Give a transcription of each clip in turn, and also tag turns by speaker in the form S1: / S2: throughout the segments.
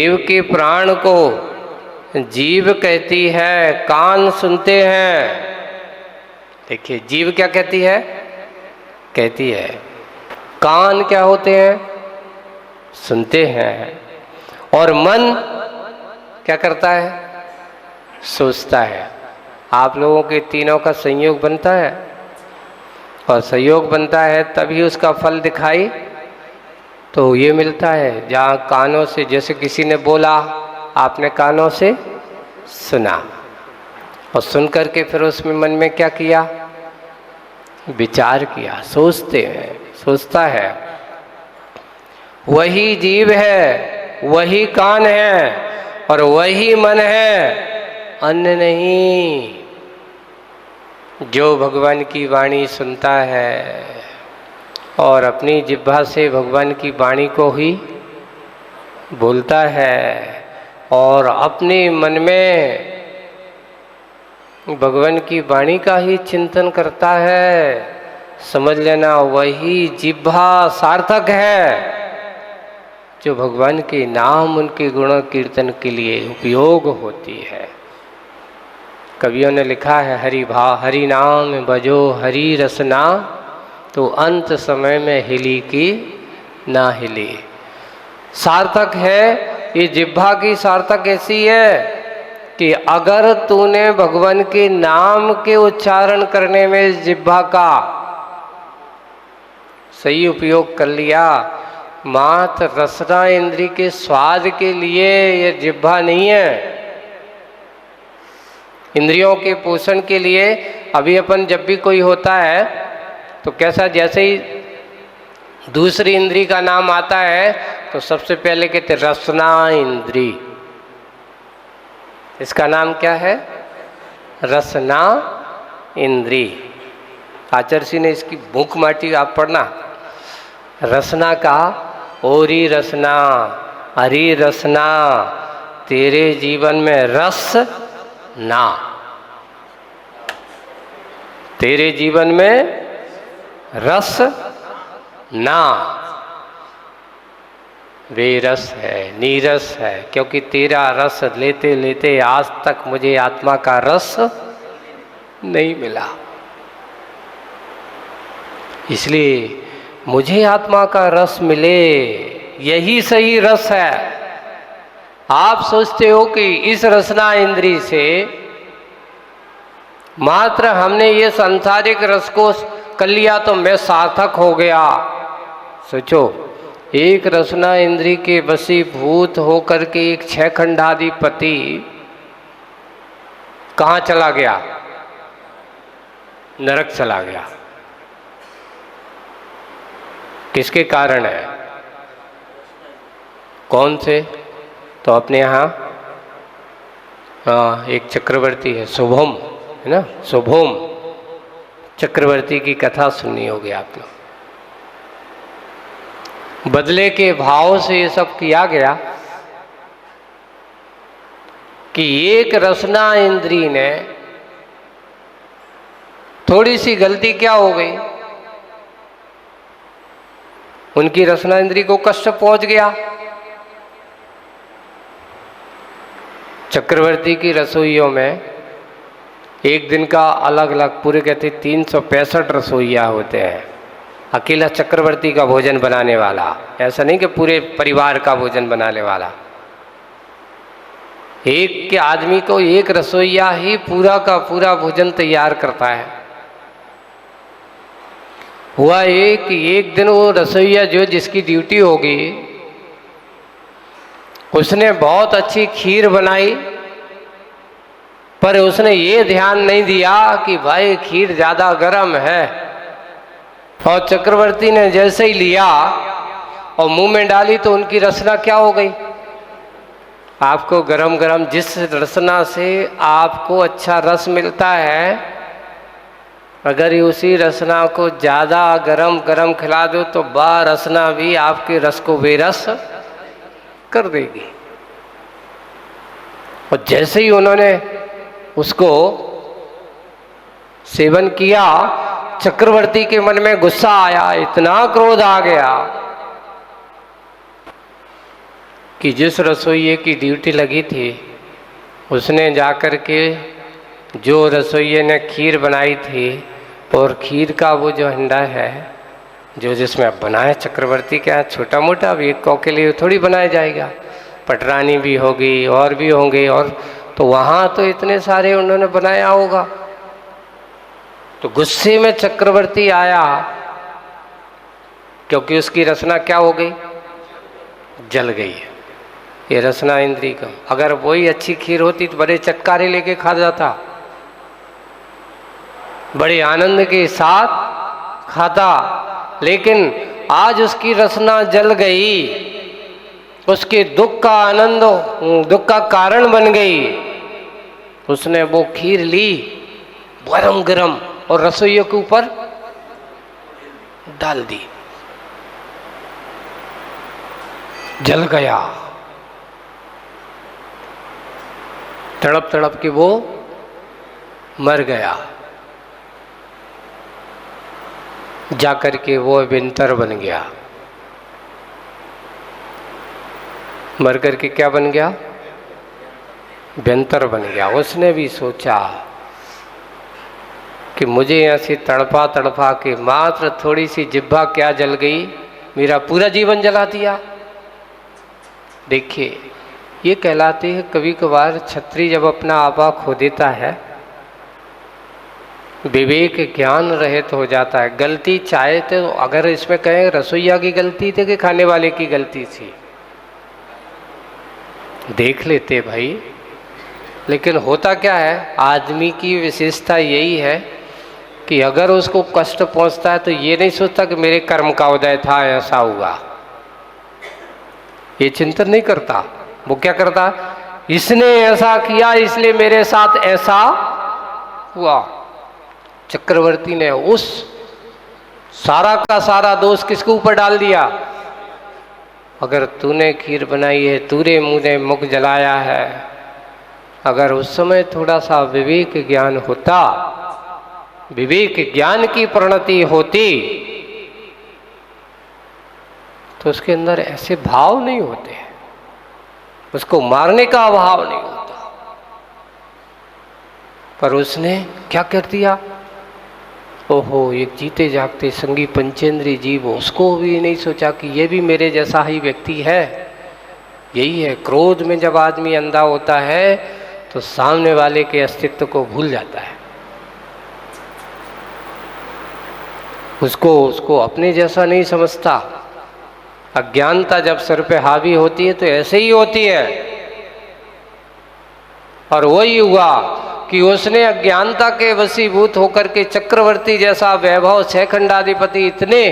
S1: देव के प्राण को जीव कहती है, कान सुनते हैं। देखिए, जीव क्या कहती है? कहती है। कान क्या होते हैं? सुनते हैं। और मन क्या करता है? सोचता है। आप लोगों के तीनों का संयोग बनता है, और संयोग बनता है तभी उसका फल दिखाई तो ये मिलता है। जहाँ कानों से, जैसे किसी ने बोला, आपने कानों से सुना, और सुन करके फिर उसमें मन में क्या किया? विचार किया। सोचते हैं, सोचता है। वही जीव है, वही कान है, और वही मन है, अन्य नहीं। जो भगवान की वाणी सुनता है और अपनी जिह्वा से भगवान की वाणी को ही बोलता है, और अपने मन में भगवान की वाणी का ही चिंतन करता है, समझ लेना वही जिह्वा सार्थक है, जो भगवान के नाम, उनके गुण कीर्तन के लिए उपयोग होती है। कवियों ने लिखा है, हरि नाम भजो हरि रसना, तो अंत समय में हिली की ना हिली। सार्थक है ये जिह्वा की। सार्थक ऐसी है कि अगर तूने भगवान के नाम के उच्चारण करने में जिह्वा का सही उपयोग कर लिया, मात्र रसना इंद्री के स्वाद के लिए ये जिह्वा नहीं है, इंद्रियों के पोषण के लिए। अभी अपन जब भी कोई होता है तो कैसा, जैसे ही दूसरी इंद्री का नाम आता है तो सबसे पहले कहते रसना इंद्री। इसका नाम क्या है? रसना इंद्री। आचार्य ने इसकी भूख माटी, आप पढ़ना। रसना का ओरी रसना, हरी रसना, तेरे जीवन में रस ना, तेरे जीवन में रस ना। वे रस है, नीरस है, क्योंकि तेरा रस लेते लेते आज तक मुझे आत्मा का रस नहीं मिला। इसलिए मुझे आत्मा का रस मिले, यही सही रस है। आप सोचते हो कि इस रसना इंद्री से मात्र हमने ये सांसारिक रस को कर लिया तो मैं सार्थक हो गया। सोचो, एक रसना इंद्री के वशीभूत होकर के एक 6 खंडाधिपति कहाँ चला गया? नरक चला गया। किसके कारण है? कौन से? तो अपने यहाँ एक चक्रवर्ती है, शुभम है ना, शुभम चक्रवर्ती की कथा सुननी होगी आपने। बदले के भाव से ये सब किया गया कि एक रसना इंद्री ने थोड़ी सी गलती क्या हो गई, उनकी रसना इंद्री को कष्ट पहुंच गया। चक्रवर्ती की रसोइयों में एक दिन का अलग अलग, पूरे कहते 365 रसोइया होते हैं। अकेला चक्रवर्ती का भोजन बनाने वाला, ऐसा नहीं कि पूरे परिवार का भोजन बनाने वाला। एक के आदमी को एक रसोइया ही पूरा का पूरा भोजन तैयार करता है। हुआ एक दिन वो रसोइया जो जिसकी ड्यूटी होगी, उसने बहुत अच्छी खीर बनाई, पर उसने ये ध्यान नहीं दिया कि भाई खीर ज़्यादा गर्म है। और चक्रवर्ती ने जैसे ही लिया और मुंह में डाली तो उनकी रसना क्या हो गई? आपको गरम गरम जिस रसना से आपको अच्छा रस मिलता है, अगर उसी रसना को ज़्यादा गरम गरम खिला दो तो वह रसना भी आपके रस को बेरस कर देगी। और जैसे ही उन्होंने उसको सेवन किया, चक्रवर्ती के मन में गुस्सा आया, इतना क्रोध आ गया कि जिस रसोइये की ड्यूटी लगी थी उसने जाकर के जो रसोइये ने खीर बनाई थी, और खीर का वो जो हंडा है जो जिसमें अब बनाए चक्रवर्ती के यहाँ छोटा मोटा, अब एक कौ के लिए थोड़ी बनाया जाएगा, पटरानी भी होगी और भी होंगे, और तो वहाँ तो इतने सारे उन्होंने बनाया होगा। तो गुस्से में चक्रवर्ती आया, क्योंकि उसकी रसना क्या हो गई, जल गई है। ये रसना इंद्री का, अगर वही अच्छी खीर होती तो बड़े चटकारे लेके खा जाता, बड़े आनंद के साथ खाता, लेकिन आज उसकी रसना जल गई, उसके दुख का आनंद, दुख का कारण बन गई। उसने वो खीर ली गरम गरम और रसोइयों के ऊपर डाल दी, जल गया। तड़प तड़प के वो मर गया, जाकर के वो विंतर बन गया। मर कर के क्या बन गया, व्यंतर बन गया। उसने भी सोचा कि मुझे ऐसे तड़पा तड़पा के मात्र थोड़ी सी जिह्वा क्या जल गई, मेरा पूरा जीवन जला दिया। देखिए, ये कहलाते हैं कभी कभार छत्री जब अपना आपा खो देता है, विवेक ज्ञान रहित हो जाता है। गलती चाहे तो अगर इसमें कहें रसोइया की गलती थी कि खाने वाले की गलती थी, देख लेते भाई। लेकिन होता क्या है, आदमी की विशेषता यही है कि अगर उसको कष्ट पहुंचता है तो ये नहीं सोचता कि मेरे कर्म का उदय था, ऐसा हुआ, ये चिंतन नहीं करता। वो क्या करता, इसने ऐसा किया इसलिए मेरे साथ ऐसा हुआ। चक्रवर्ती ने उस सारा का सारा दोष किसके ऊपर डाल दिया, अगर तूने खीर बनाई है, तूने मुझे मुख जलाया है, अगर उस समय थोड़ा सा विवेक ज्ञान होता, विवेक ज्ञान की परिणति होती, तो उसके अंदर ऐसे भाव नहीं होते, उसको मारने का भाव नहीं होता। पर उसने क्या कर दिया, ओहो, एक जीते जागते संगी पंचेंद्री जीव, उसको भी नहीं सोचा कि ये भी मेरे जैसा ही व्यक्ति है। यही है, क्रोध में जब आदमी अंधा होता है तो सामने वाले के अस्तित्व को भूल जाता है, उसको अपने जैसा नहीं समझता। अज्ञानता जब सर पे हावी होती है तो ऐसे ही होती है। और वही हुआ कि उसने अज्ञानता के वशीभूत होकर के चक्रवर्ती जैसा वैभव, छखंडाधिपति इतने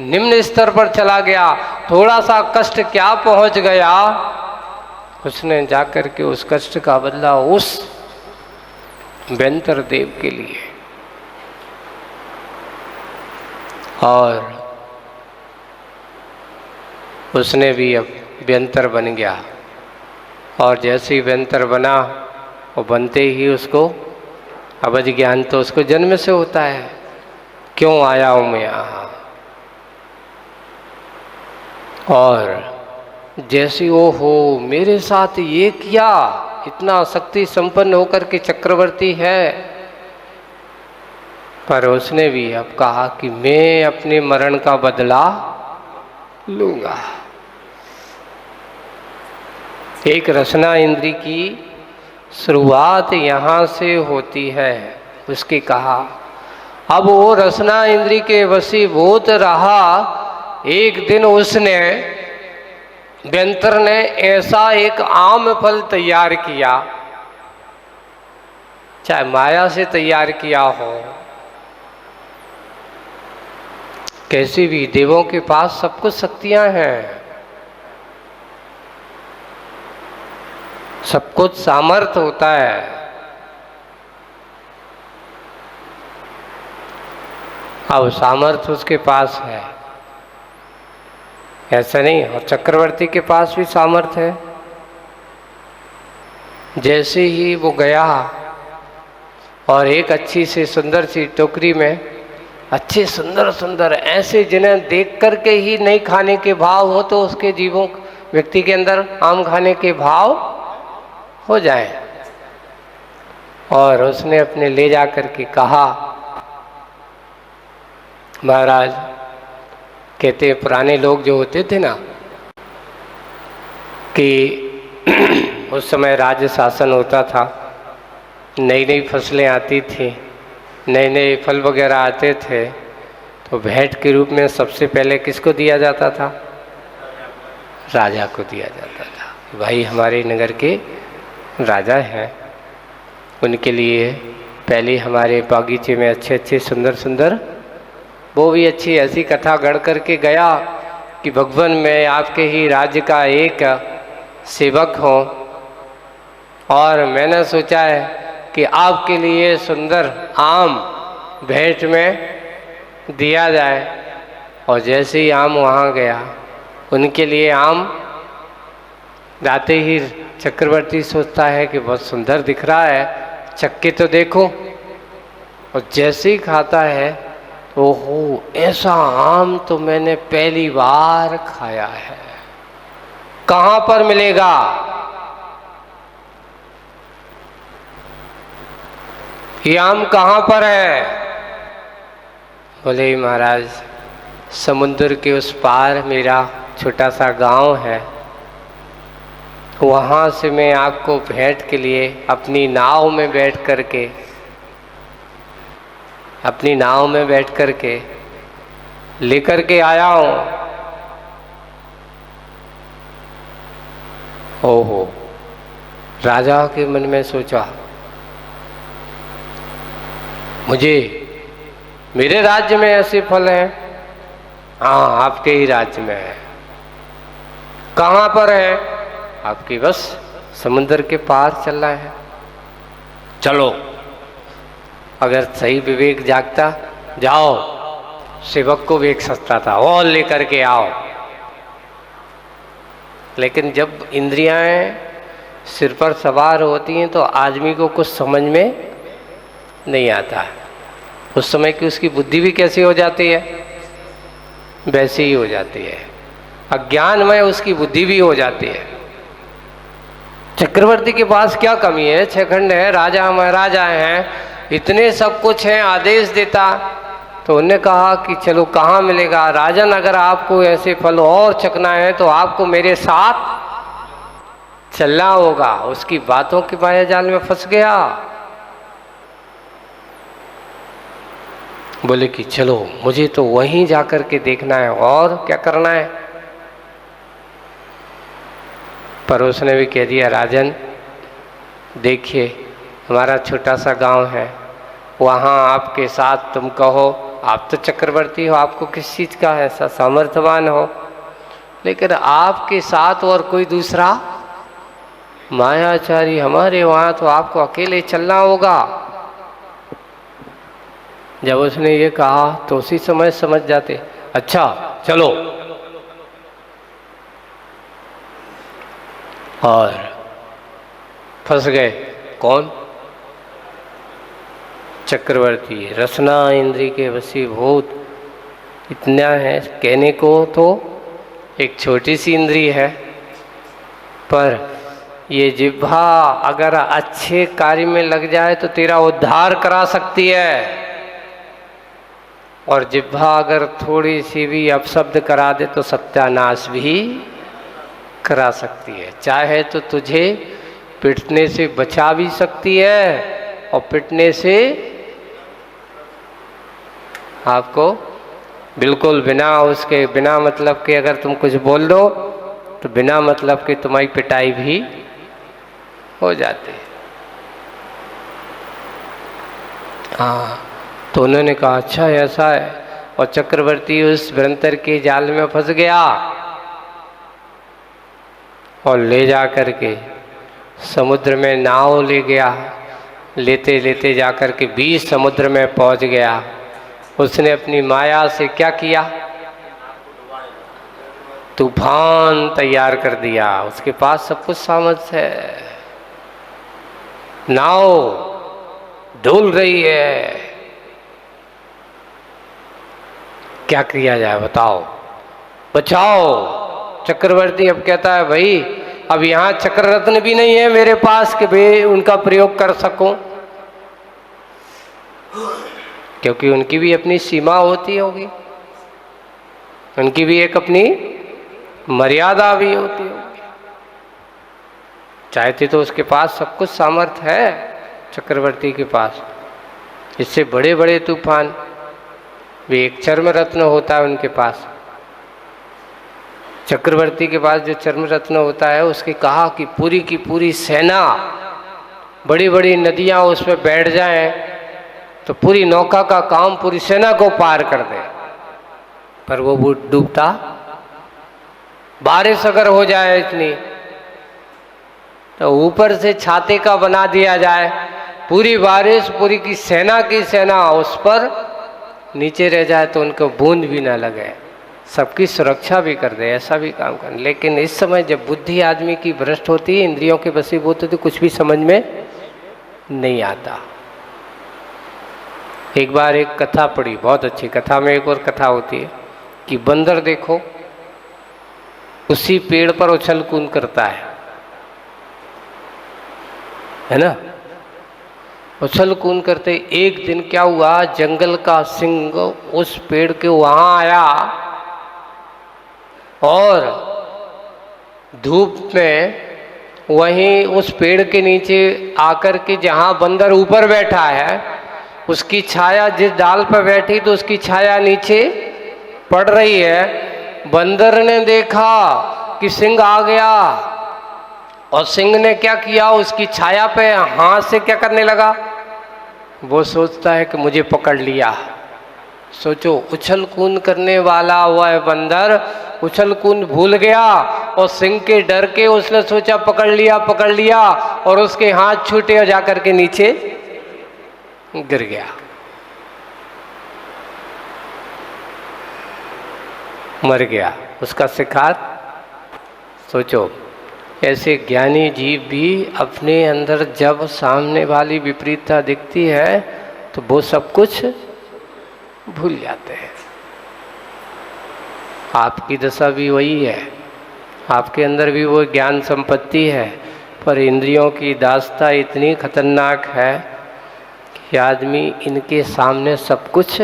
S1: निम्न स्तर पर चला गया, थोड़ा सा कष्ट क्या पहुंच गया, उसने जाकर के उस कष्ट का बदला उस व्यंतर देव के लिए, और उसने भी अब व्यंतर बन गया। और जैसे ही व्यंतर बना, वो बनते ही उसको अवध ज्ञान तो उसको जन्म से होता है, क्यों आया हूं मैं यहाँ। और जैसे वो हो मेरे साथ ये किया, इतना शक्ति संपन्न होकर के चक्रवर्ती है, पर उसने भी अब कहा कि मैं अपने मरण का बदला लूंगा। एक रसना इंद्री की शुरुआत यहाँ से होती है। उसके कहा, अब वो रसना इंद्री के वशीभूत रहा। एक दिन उसने, व्यंतर ने ऐसा एक आम फल तैयार किया, चाहे माया से तैयार किया हो, कैसी भी, देवों के पास सब कुछ शक्तियां हैं, सब कुछ सामर्थ होता है। अब सामर्थ उसके पास है, ऐसा नहीं, और चक्रवर्ती के पास भी सामर्थ है। जैसे ही वो गया और एक अच्छी सी सुंदर सी टोकरी में अच्छे सुंदर सुंदर ऐसे जिन्हें देख कर के ही नहीं खाने के भाव हो तो उसके जीवों व्यक्ति के अंदर आम खाने के भाव हो जाए। और उसने अपने ले जा कर के कहा, महाराज कहते हैं पुराने लोग जो होते थे ना कि उस समय राज्य शासन होता था, नई नई फसलें आती थी, नए नए फल वगैरह आते थे, तो भेंट के रूप में सबसे पहले किसको दिया जाता था? राजा को दिया जाता था। भाई हमारे नगर के राजा हैं, उनके लिए पहले हमारे बागीचे में अच्छे अच्छे सुंदर सुंदर, वो भी अच्छी ऐसी कथा गढ़ करके गया कि भगवान मैं आपके ही राज्य का एक सेवक हूँ और मैंने सोचा है कि आपके लिए सुंदर आम भेंट में दिया जाए। और जैसे ही आम वहाँ गया, उनके लिए आम जाते ही चक्रवर्ती सोचता है कि बहुत सुंदर दिख रहा है, चख के तो देखो। और जैसे ही खाता है, ओहो ऐसा आम तो मैंने पहली बार खाया है, कहाँ पर मिलेगा? ये आम कहाँ पर है? बोले महाराज समुद्र के उस पार मेरा छोटा सा गांव है, वहाँ से मैं आपको भेंट के लिए अपनी नाव में बैठ करके लेकर के आया हूँ। ओहो, राजा के मन में सोचा, मुझे मेरे राज्य में ऐसे फल हैं? हाँ आपके ही राज्य में है। कहाँ पर है? आपकी बस समुद्र के पार चलना है। चलो, अगर सही विवेक जागता, जाओ सेवक को भी सस्ता था और लेकर के आओ। लेकिन जब इंद्रियां सिर पर सवार होती हैं तो आदमी को कुछ समझ में नहीं आता। उस समय की उसकी बुद्धि भी कैसी हो जाती है? वैसी ही हो जाती है, अज्ञानमय उसकी बुद्धि भी हो जाती है। चक्रवर्ती के पास क्या कमी है? 6 खंड है, राजा महाराजा हैं, इतने सब कुछ हैं, आदेश देता। तो उन्होंने कहा कि चलो कहाँ मिलेगा? राजन अगर आपको ऐसे फल और चखना है तो आपको मेरे साथ चलना होगा। उसकी बातों के माया जाल में फंस गया। बोले कि चलो मुझे तो वहीं जाकर के देखना है, और क्या करना है? पर उसने भी कह दिया, राजन देखिए हमारा छोटा सा गांव है, वहाँ आपके साथ तुम कहो, आप तो चक्रवर्ती हो, आपको किस चीज़ का ऐसा सामर्थ्यवान हो, लेकिन आपके साथ और कोई दूसरा मायाचारी हमारे वहाँ, तो आपको अकेले चलना होगा। जब उसने ये कहा तो उसी समय समझ जाते, अच्छा चलो। और फंस गए। कौन? चक्रवर्ती। रसना इंद्री के वशीभूत। इतना है कहने को तो एक छोटी सी इंद्री है, पर ये जिह्वा अगर अच्छे कार्य में लग जाए तो तेरा उद्धार करा सकती है, और जिह्वा अगर थोड़ी सी भी अपशब्द करा दे तो सत्यानाश भी करा सकती है। चाहे तो तुझे पिटने से बचा भी सकती है, और पिटने से आपको बिल्कुल बिना मतलब के अगर तुम कुछ बोल दो तो बिना मतलब के तुम्हारी पिटाई भी हो जाती है। हाँ, तो उन्होंने कहा अच्छा ऐसा है, और चक्रवर्ती उस भ्रंतर के जाल में फंस गया और ले जा करके समुद्र में नाव ले गया। लेते लेते जा कर के 20 समुद्र में पहुंच गया। उसने अपनी माया से क्या किया? तूफान तैयार कर दिया। उसके पास सब कुछ सामर्थ्य है, नाव डोल रही है, क्या किया जाए बताओ? बचाओ। चक्रवर्ती अब कहता है भाई अब यहाँ चक्र रत्न भी नहीं है मेरे पास कि भाई उनका प्रयोग कर सकूं, क्योंकि उनकी भी अपनी सीमा होती होगी, उनकी भी एक अपनी मर्यादा भी होती होगी। चाहते तो उसके पास सब कुछ सामर्थ्य है चक्रवर्ती के पास, इससे बड़े बड़े तूफान भी, एक चर्म रत्न होता है उनके पास। चक्रवर्ती के पास जो चर्म रत्न होता है उसकी कहा कि पूरी की पूरी सेना, बड़ी बड़ी नदियां उस पर बैठ जाएं तो पूरी नौका का काम पूरी सेना को पार कर दे, पर वो डूबता। बारिश अगर हो जाए इतनी तो ऊपर से छाते का बना दिया जाए, पूरी बारिश पूरी की सेना उस पर नीचे रह जाए तो उनको बूंद भी ना लगे, सबकी सुरक्षा भी कर दे, ऐसा भी काम कर। लेकिन इस समय जब बुद्धि आदमी की भ्रष्ट होती है, इंद्रियों के वशीभूत होती, कुछ भी समझ में नहीं आता। एक बार एक कथा पढ़ी, बहुत अच्छी कथा में एक और कथा होती है कि बंदर देखो उसी पेड़ पर उछल कूद करता है ना, उछल कूद करते। एक दिन क्या हुआ, जंगल का सिंह उस पेड़ के वहां आया और धूप में वहीं उस पेड़ के नीचे आकर के जहां बंदर ऊपर बैठा है उसकी छाया, जिस डाल पर बैठी तो उसकी छाया नीचे पड़ रही है। बंदर ने देखा कि सिंह आ गया और सिंह ने क्या किया, उसकी छाया पे हाथ से क्या करने लगा, वो सोचता है कि मुझे पकड़ लिया। सोचो, उछल कूद करने वाला वह बंदर उछल कूद भूल गया और सिंह के डर के उसने सोचा पकड़ लिया और उसके हाथ छूटे और जाकर के नीचे गिर गया, मर गया उसका शिकार। सोचो, ऐसे ज्ञानी जीव भी अपने अंदर जब सामने वाली विपरीतता दिखती है तो वो सब कुछ भूल जाते हैं। आपकी दशा भी वही है, आपके अंदर भी वो ज्ञान संपत्ति है, पर इंद्रियों की दासता इतनी खतरनाक है कि आदमी इनके सामने सब कुछ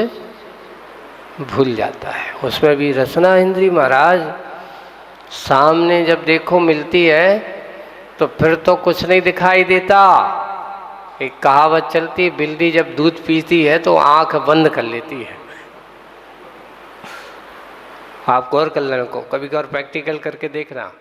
S1: भूल जाता है। उसमें भी रसना इंद्री महाराज सामने जब देखो मिलती है तो फिर तो कुछ नहीं दिखाई देता। एक कहावत चलती है, बिल्ली जब दूध पीती है तो आंख बंद कर लेती है। आप गौर कर लेना, को कभी गौर प्रैक्टिकल करके देखना।